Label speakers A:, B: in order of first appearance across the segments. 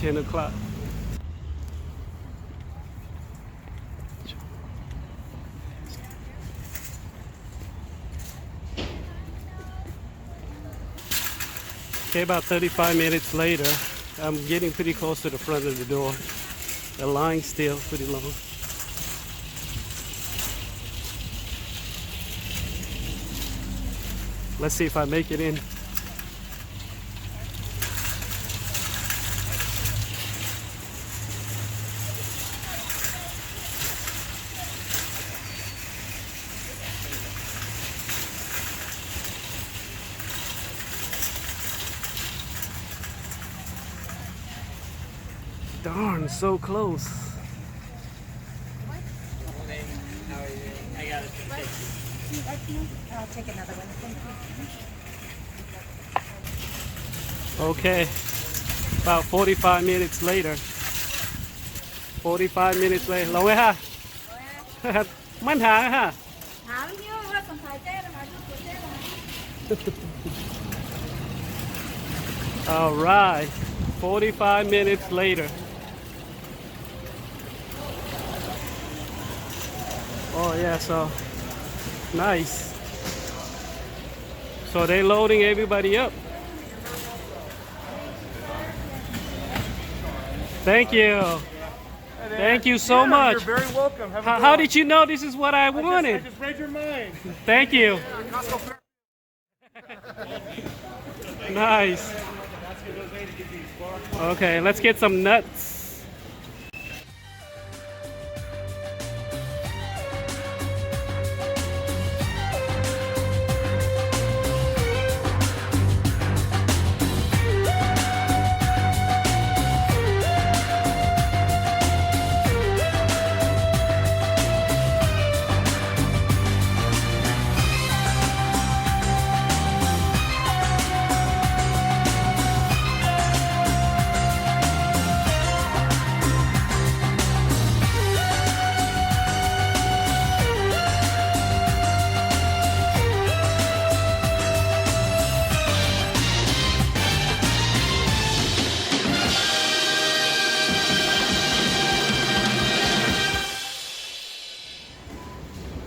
A: 10 o'clock. Okay, about 35 minutes later, I'm getting pretty close to the front of the door. The line's still pretty long. Let's see if I make it in. Darn, so close.
B: I got it. I'll take another one. Thank you.
A: Okay, about 45 minutes later. 45 minutes later. Lâu ấy ha? Mắn hàng ha?
B: Hảo nhiêu quá, còn phải té là chút của té là.
A: All right, 45 minutes later. Oh yeah, so nice. So they're loading everybody up. Thank you. Thank you so much.
C: You're very welcome. Have a good
A: How
C: one.
A: did you know this is what I wanted?
C: I just read your mind.
A: Thank you. Nice. Okay, let's get some nuts.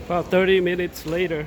A: About 30 minutes later,